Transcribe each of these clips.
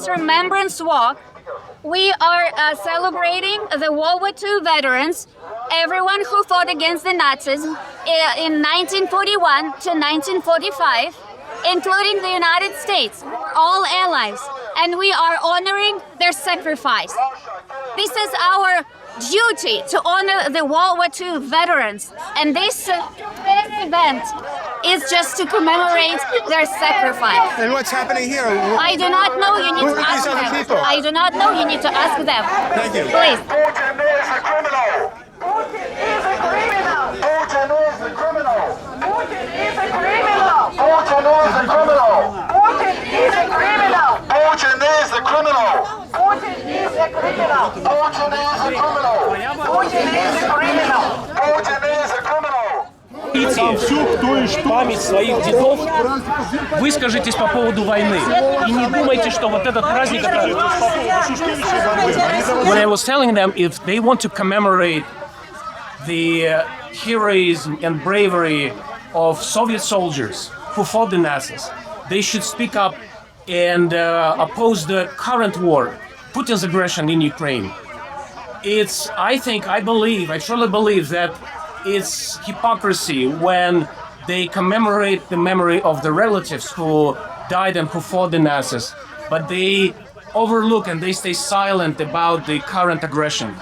this Remembrance Walk, we are celebrating the World War II veterans, everyone who fought against the Nazis in 1941 to 1945, including the United States, all allies, and we are honoring their sacrifice. This is our duty to honor the World War II veterans, and this event is just to commemorate their sacrifice. And what's happening here? I do not know. You need Who to are these ask other them. people? I do not know. You need to ask them. Thank you. Please. Putin is a criminal. Putin is a criminal. Putin is a criminal. Putin is a criminal. Putin is a criminal. Putin is a criminal. Putin is a criminal. Putin is a criminal. Putin is a criminal. Putin is a criminal. Putin is a criminal. Память своих дедов, выскажитесь по поводу войны. И не думайте, что вот этот праздник... When I was telling them if they want to commemorate the heroism and bravery of Soviet soldiers who fought the Nazis, they should speak up and oppose the current war, Putin's aggression in Ukraine. I truly believe that it's hypocrisy when they commemorate the memory of the relatives who died and who fought the Nazis, but they overlook and they stay silent about the current aggression.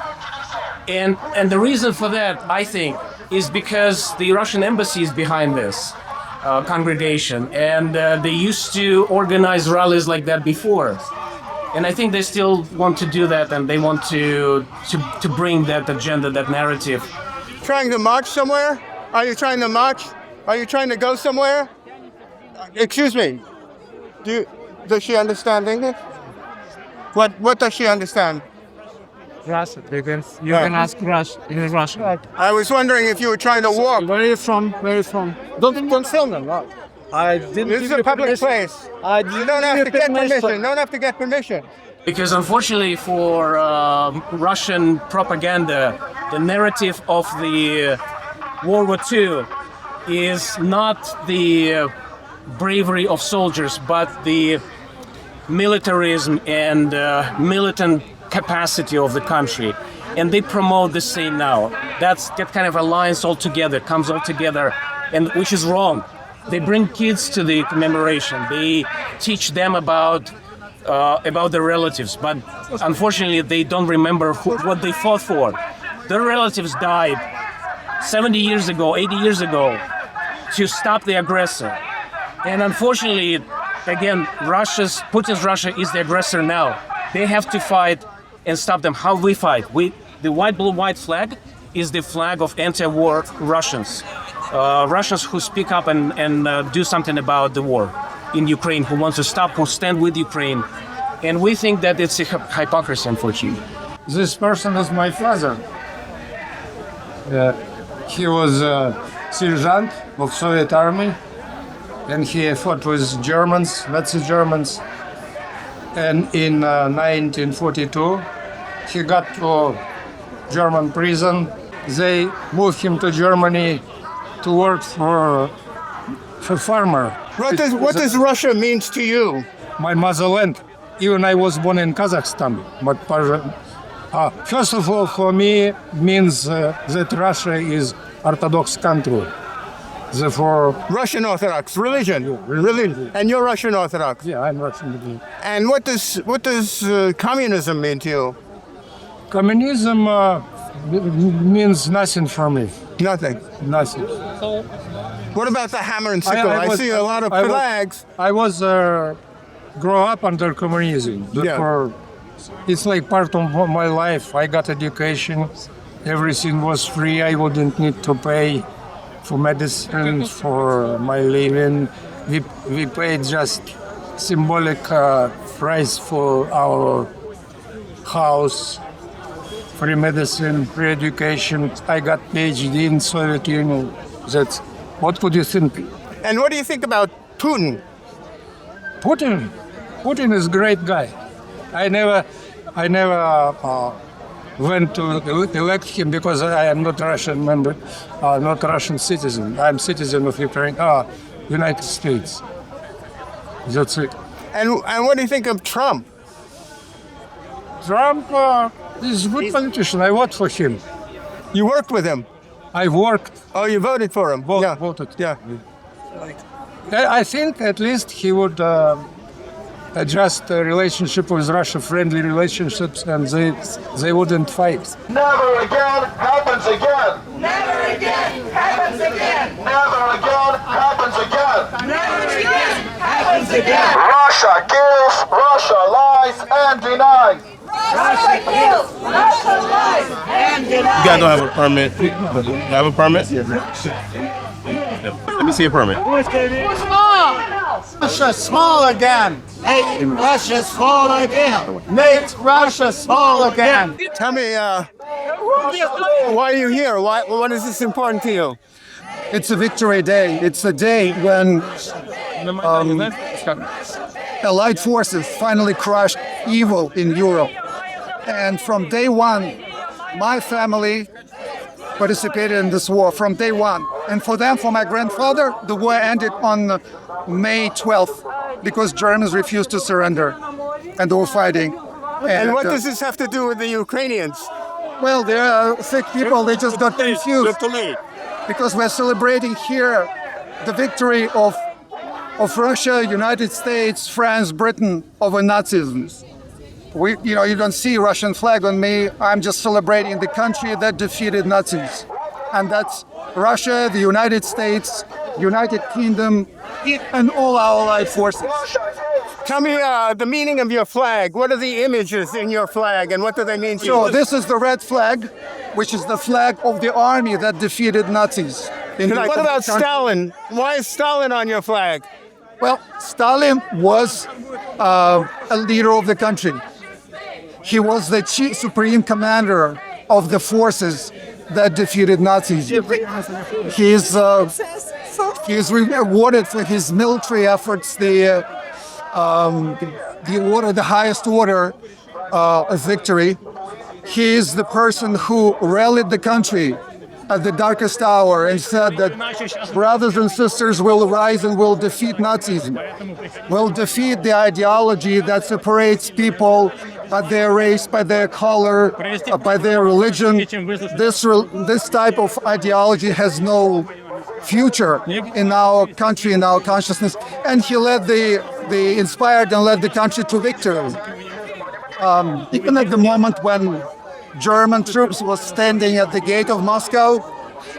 And the reason for that, I think, is because the Russian embassy is behind this congregation, and they used to organize rallies like that before. And I think they still want to do that, and they want to bring that agenda, that narrative. Trying to march somewhere? Are you trying to march? Are you trying to go somewhere? Excuse me. Does she understand English? What does she understand? Russian, because you can ask in Russian. I was wondering if you were trying to walk. Where are you from? Where are you from? Don't film them. I didn't. This is give a you public permission. place. I You didn't don't give have you to get permission. permission. Don't have to get permission. Because unfortunately for Russian propaganda, the narrative of the World War II is not the bravery of soldiers, but the militarism and militant capacity of the country. And they promote the same now. That kind of alliance all together, comes all together, and which is wrong. They bring kids to the commemoration. They teach them about their relatives, but unfortunately they don't remember what they fought for. Their relatives died 70 years ago, 80 years ago to stop the aggressor. And unfortunately, again, Putin's Russia is the aggressor now. They have to fight and stop them. How we fight? The white, blue, white flag is the flag of anti-war Russians. Russians who speak up and do something about the war in Ukraine, who want to stop, who stand with Ukraine. And we think that it's a hypocrisy, unfortunately. This person is my father. He was a sergeant of Soviet army, and he fought with Germans, Nazi Germans. And in 1942, he got to German prison. They moved him to Germany to work for farmer. What does Russia means to you? My motherland. Even I was born in Kazakhstan, but first of all, for me, means that Russia is Orthodox country. Therefore, Russian Orthodox religion. Religion. And you're Russian Orthodox. yeah, I'm Russian. And what does communism mean to you? Communism means nothing for me. Nothing. Nothing. What about the hammer and sickle? I see a lot of flags. I was grow up under communism. Therefore, it's like part of my life. I got education. Everything was free. I wouldn't need to pay for medicine, for my living. We paid just symbolic price for our house, free medicine, free education. I got PhD in Soviet Union. What would you think? And what do you think about Putin? Putin is a great guy. I never went to elect him because I am not Russian member, not Russian citizen. I'm citizen of Ukraine, United States. That's it. And what do you think of Trump? Trump is a good politician. I vote for him. You worked with him. I worked, Oh, you voted for him. Yeah. voted. Yeah. I think at least he would adjust the relationship with Russia, friendly relationships, and they wouldn't fight. Never again happens again. Never again happens again. Never again happens again. Never again happens again. Russia kills, Russia lies and denies. Russia kills, Russia lies, and You denies. guys don't have a permit. You have a permit? Let me see a permit. Russia small again. Make Russia small again. Make Russia small again. Tell me, why are you here? What is this important to you? It's a victory day. It's a day when Allied forces finally crushed evil in Europe. And from day one, my family participated in this war from day one. And for them, for my grandfather, the war ended on May 12th because Germans refused to surrender and they were fighting. And what does this have to do with the Ukrainians? Well, they are sick people. They just got confused because we're celebrating here the victory of Russia, United States, France, Britain over Nazism. You don't see Russian flag on me. I'm just celebrating the country that defeated Nazis. And that's Russia, the United States, United Kingdom, and all our allied forces. Tell me the meaning of your flag. What are the images in your flag and what do they mean to So you? this is the red flag, which is the flag of the army that defeated Nazis. What about Stalin? Why is Stalin on your flag? Well, Stalin was a leader of the country. He was the chief supreme commander of the forces that defeated Nazis. He's rewarded for his military efforts the highest order of victory. He is the person who rallied the country at the darkest hour and said that brothers and sisters will rise and will defeat Nazism, will defeat the ideology that separates people by their race, by their color, by their religion. This type of ideology has no future in our country, in our consciousness. And he inspired and led the country to victory. Even at the moment when German troops was standing at the gate of Moscow,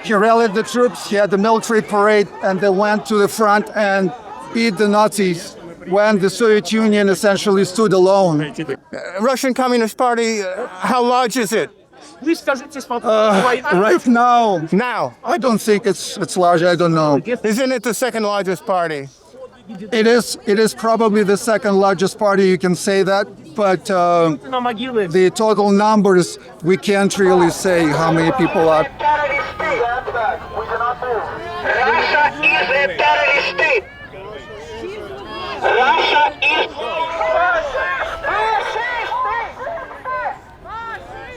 he rallied the troops, he had a military parade, and they went to the front and beat the Nazis when the Soviet Union essentially stood alone. Russian Communist Party, how large is it? Right now, I don't think it's large, I don't know. Isn't it the second largest party? It is probably the second largest party, you can say that, but the total numbers, we can't really say how many people are. Russia is a terrorist state. Russia is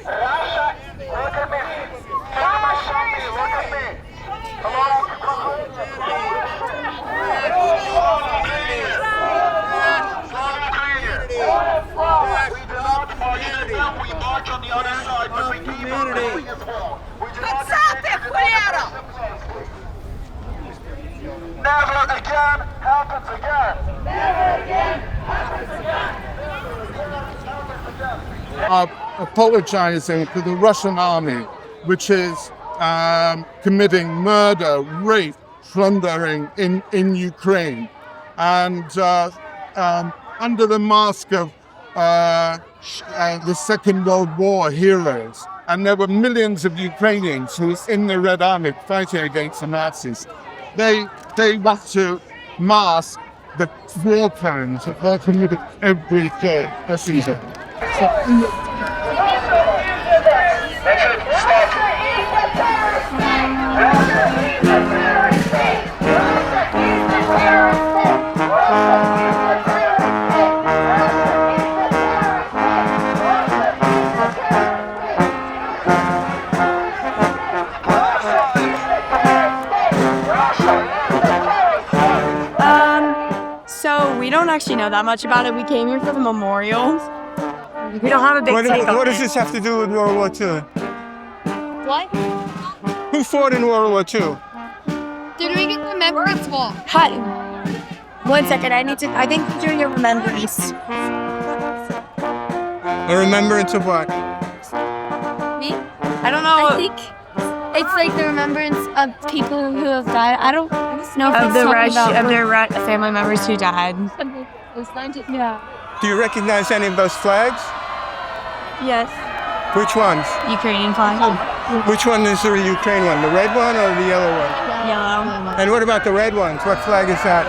Russia, look at me. Mama, look at me. We march on the other side, but we keep on doing as well. We do not Never again happens again. Never again happens again. Apologizing to the Russian army, which is committing murder, rape, plundering in Ukraine. And under the mask of the Second World War heroes, and there were millions of Ukrainians who were in the Red Army fighting against the Nazis. They want to mask the war crimes that they're committing every day. That's easy. So we don't actually know that much about it. We came here for the memorial. We don't have a big take on What does it. this have to do with World War II? What? Who fought in World War II? They're doing a remembrance wall. Hi. 1 second, I think you're doing a remembrance. A remembrance of what? Me? I don't know. I think it's like the remembrance of people who have died. I don't know if Of it's the talking rush about of their family members who died. Yeah. Do you recognize any of those flags? Yes. Which ones? Ukrainian flag. Which one is the Ukraine one? The red one or the yellow one? Yellow. And what about the red ones? What flag is that?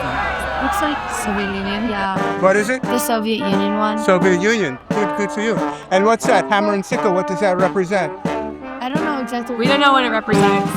Looks like Soviet Union. Yeah. What is it? The Soviet Union one. Soviet Union. Good for you. And what's that? Hammer and sickle. What does that represent? I don't know exactly. We don't know what it represents.